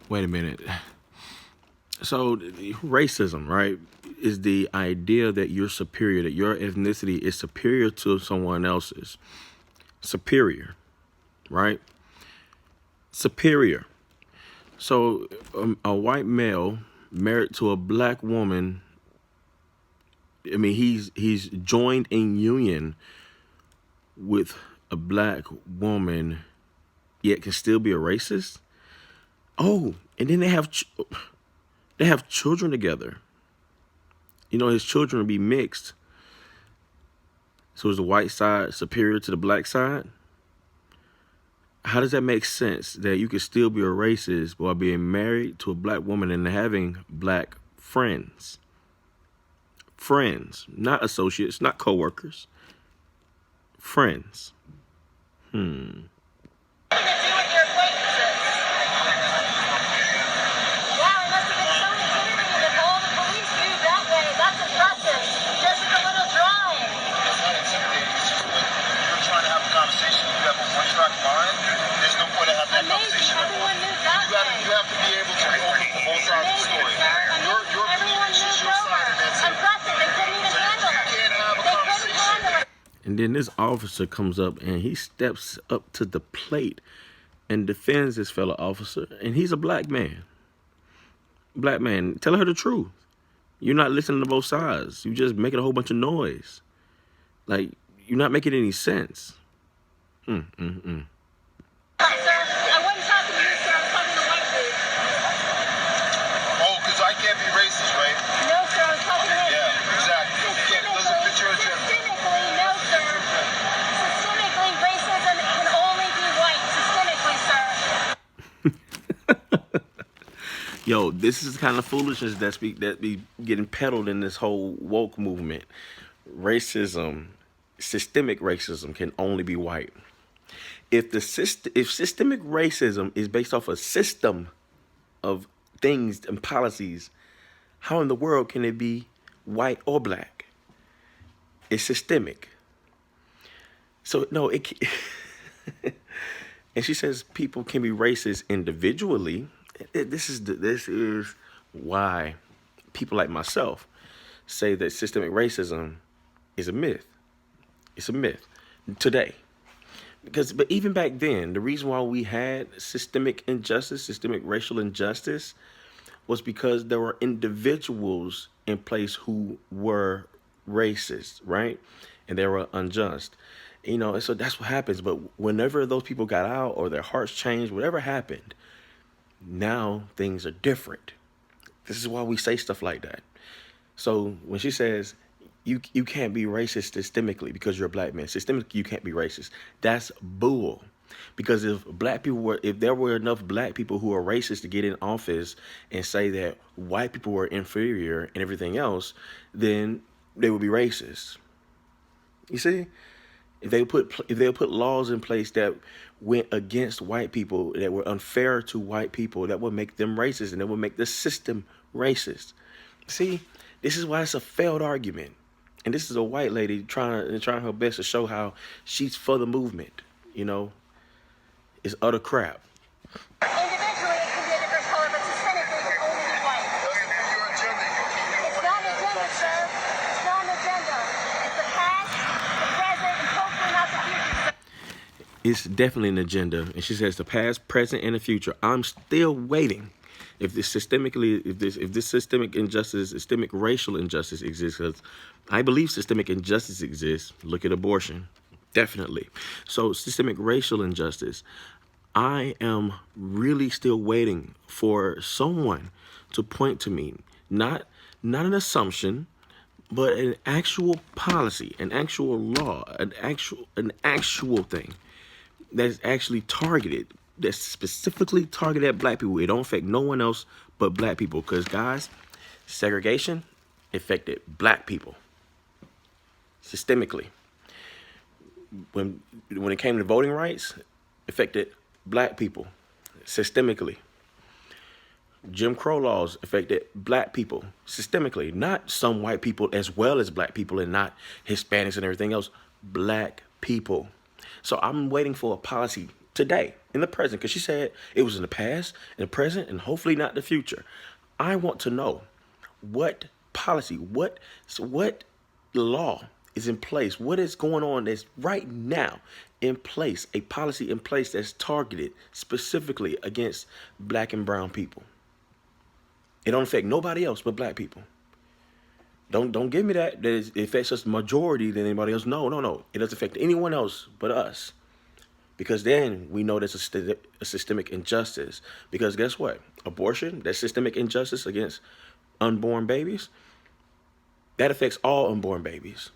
Wait a minute. So racism, right, is the idea that you're superior, that your ethnicity is superior to someone else's. Superior, right? Superior. So a white male married to a black woman, I mean, he's joined in union with a black woman, yet can still be a racist. Oh, and then they have children together. You know, his children will be mixed. So is the white side superior to the black side? How does that make sense that you can still be a racist while being married to a black woman and having black friends? Friends, not associates, not coworkers. Friends. And then this officer comes up and he steps up to the plate and defends this fellow officer. And he's a black man. Black man, tell her the truth. You're not listening to both sides. You're just making a whole bunch of noise. Like, you're not making any sense. Yo, this is the kind of foolishness that be getting peddled in this whole woke movement. Racism, systemic racism, can only be white. If systemic racism is based off a system of things and policies, how in the world can it be white or black? It's systemic. So no, it. And she says people can be racist individually. This is why people like myself say that systemic racism is a myth. It's a myth today. But even back then, the reason why we had systemic injustice, systemic racial injustice, was because there were individuals in place who were racist, right? And they were unjust. You know, and so that's what happens. But whenever those people got out or their hearts changed, whatever happened, now things are different. This is why we say stuff like that. So when she says you can't be racist systemically because you're a black man, systemically you can't be racist, that's bull. Because if there were enough black people who are racist to get in office and say that white people were inferior and everything else, then they would be racist. You see? If they put laws in place that went against white people, that were unfair to white people, that would make them racist, and that would make the system racist. See, this is why it's a failed argument. And this is a white lady trying her best to show how she's for the movement. You know, it's utter crap. Individually, it can be a different color, but systemically, it can only be white. It's not an agenda, sir. It's not an agenda. It's the past, the present, and hopefully not the future, sir. It's definitely an agenda. And she says the past, present, and the future. I'm still waiting. If this systemic injustice, systemic racial injustice exists, because I believe systemic injustice exists. Look at abortion. Definitely. So systemic racial injustice. I am really still waiting for someone to point to me, not an assumption, but an actual policy, an actual law, an actual thing that's actually targeted, that's specifically targeted at black people. It don't affect no one else but black people. Because guys, segregation affected black people systemically. When it came to voting rights, affected black people systemically. Jim Crow laws affected black people systemically, not some white people as well as black people, and not Hispanics and everything else. Black people. So I'm waiting for a policy today, in the present, because she said it was in the past, in the present, and hopefully not the future. I want to know what policy, what law is in place, what is going on that's right now in place, a policy in place that's targeted specifically against black and brown people. It don't affect nobody else but black people. Don't give me that it affects us majority than anybody else. No. It doesn't affect anyone else but us. Because then we know there's a systemic injustice. Because guess what? Abortion, that systemic injustice against unborn babies, that affects all unborn babies.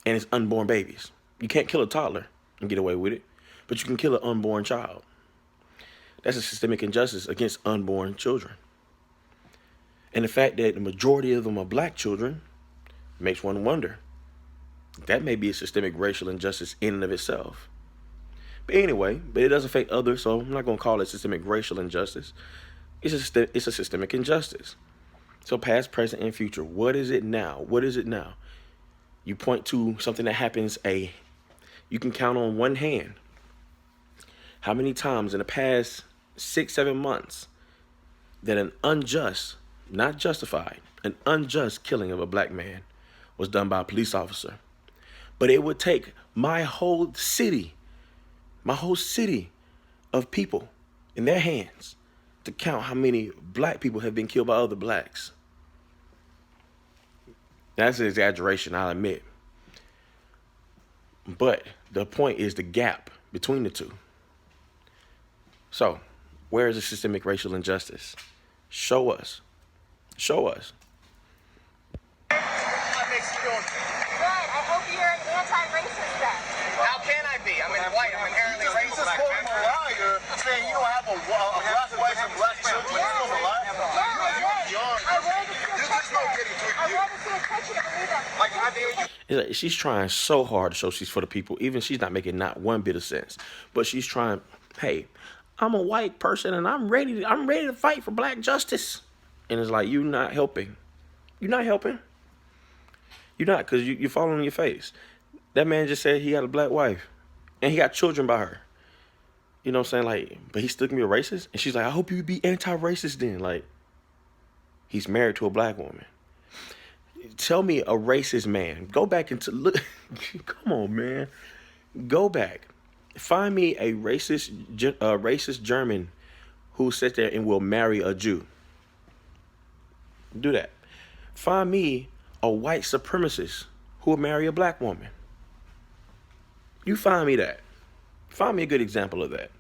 And it's unborn babies. You can't kill a toddler and get away with it, but you can kill an unborn child. That's a systemic injustice against unborn children. And the fact that the majority of them are black children makes one wonder. That may be a systemic racial injustice in and of itself. But anyway, it does affect others, so I'm not going to call it systemic racial injustice. It's a systemic injustice. So past, present, and future. What is it now? What is it now? You point to something that happens you can count on one hand how many times in the past 6-7 months that an unjust, not justified, an unjust killing of a black man was done by a police officer. But it would take my whole city of people in their hands to count how many black people have been killed by other blacks. That's an exaggeration, I'll admit. But the point is the gap between the two. So, where is the systemic racial injustice? Show us. Show us. What makes you feel good? I hope you're an anti-racist then. How can I be? I'm white. I'm inherently racist. You just called him a liar, saying you don't have a black wife and black children. You know a liar. I wanted to see a picture to believe it. Like, I dare you. It's like she's trying so hard to show she's for the people. Even she's not making not one bit of sense. But she's trying, hey, I'm a white person and I'm ready to fight for black justice. And it's like, you're not helping. You're not helping. You're not, because you're falling on your face. That man just said he had a black wife. And he got children by her. You know what I'm saying? Like, but he still can be a racist? And she's like, I hope you be anti-racist then. Like, he's married to a black woman. Tell me a racist man. Go back into, look, come on, man. Go back. Find me a racist German who sits there and will marry a Jew. Do that. Find me a white supremacist who will marry a black woman. You find me that. Find me a good example of that.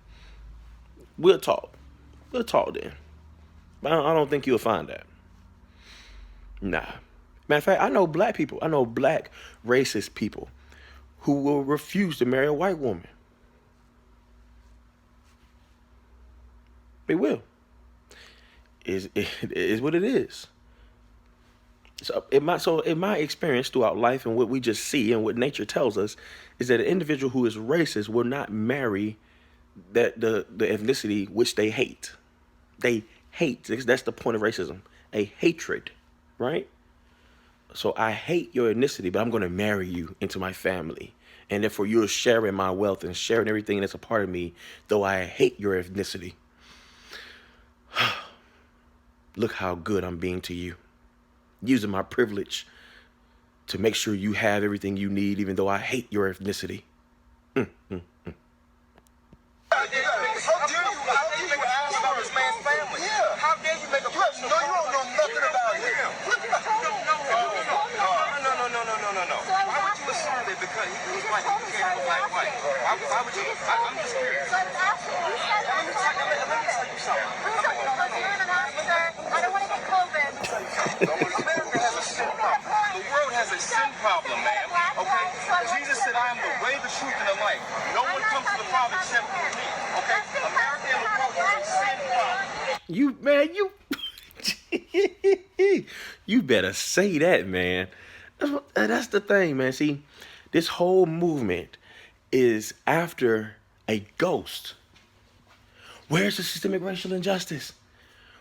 We'll talk. We'll talk then. But I don't think you'll find that. Nah. Matter of fact, I know black people. I know black racist people who will refuse to marry a white woman. They will. It is what it is. So in my experience throughout life and what we just see and what nature tells us is that an individual who is racist will not marry the ethnicity which they hate. They hate. That's the point of racism. A hatred, right? So I hate your ethnicity, but I'm going to marry you into my family. And therefore you're sharing my wealth and sharing everything that's a part of me, though I hate your ethnicity. Look how good I'm being to you. Using my privilege to make sure you have everything you need, even though I hate your ethnicity. How dare you ask about this man's family? Yeah. How dare you make a personal call? You don't know nothing about him. No. Why would you assume that because he's white, he can't have a black wife? Why would you? I'm just curious. So I was asking you, you said Let me tell you something. because you're an officer, I don't want to get COVID. America has a sin problem. The world has a sin problem, man. Okay? Jesus said, I am the way, the truth, and the life. No one comes to the Father except through me. Okay? America and the world has a sin problem. You better say that, man. That's the thing, man. See, this whole movement is after a ghost. Where's the systemic racial injustice?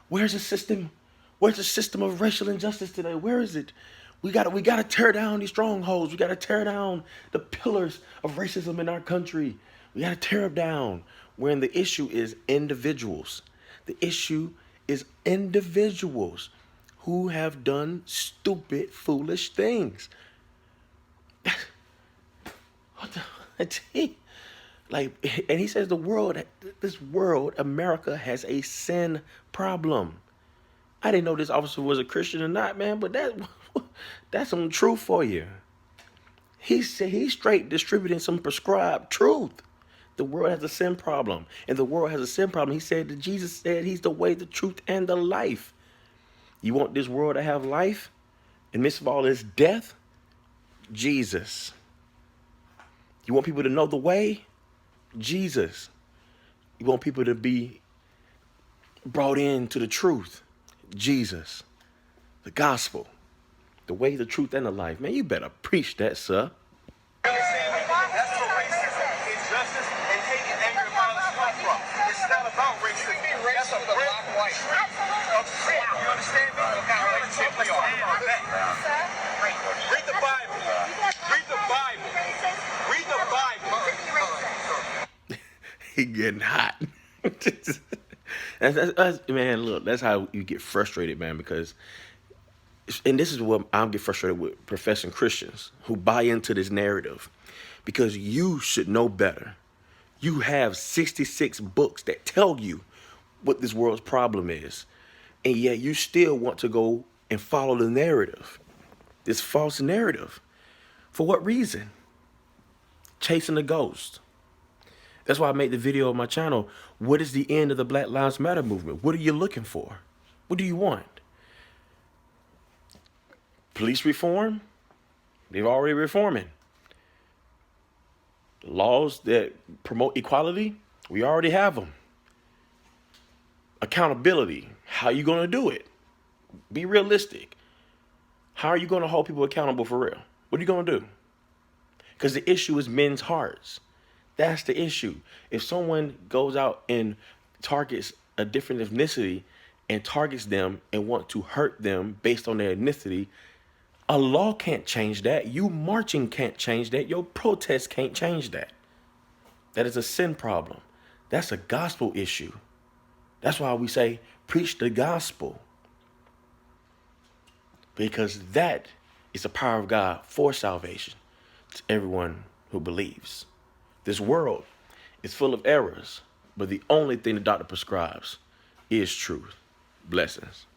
Where's the system? Where's the system of racial injustice today? Where is it? We gotta tear down these strongholds. We gotta tear down the pillars of racism in our country. We got to tear them down. When the issue is individuals. The issue is individuals who have done stupid, foolish things. What the? Like, and he says this world, America has a sin problem. I didn't know this officer was a Christian or not, man, but that's some truth for you. He said he's straight distributing some prescribed truth. The world has a sin problem, and the world has a sin problem. He said that Jesus said he's the way, the truth, and the life. You want this world to have life in the midst of all this death? Jesus. You want people to know the way? Jesus. You want people to be brought into the truth? Jesus. The gospel. The way, the truth, and the life. Man, you better preach that, sir. You understand me? That's where racism, injustice, and hate and anger and violence come from. It's not about racism. That's a brand of sin. You understand me? Let's talk about that. Read the Bible. Read the Bible. Read the Bible. He getting hot. Man, look, that's how you get frustrated, man, because, and this is what I'm get frustrated with professing Christians who buy into this narrative, because you should know better. You have 66 books that tell you what this world's problem is, and yet you still want to go and follow the narrative, this false narrative. For what reason? Chasing the ghost. That's why I made the video on my channel. What is the end of the Black Lives Matter movement? What are you looking for? What do you want? Police reform? They're already reforming. Laws that promote equality? We already have them. Accountability? How are you going to do it? Be realistic. How are you going to hold people accountable for real? What are you going to do? Because the issue is men's hearts. That's the issue. If someone goes out and targets a different ethnicity and targets them and want to hurt them based on their ethnicity, a law can't change that. You marching can't change that. Your protest can't change that. That is a sin problem. That's a gospel issue. That's why we say, preach the gospel. Because that is the power of God for salvation to everyone who believes. This world is full of errors, but the only thing the doctor prescribes is truth. Blessings.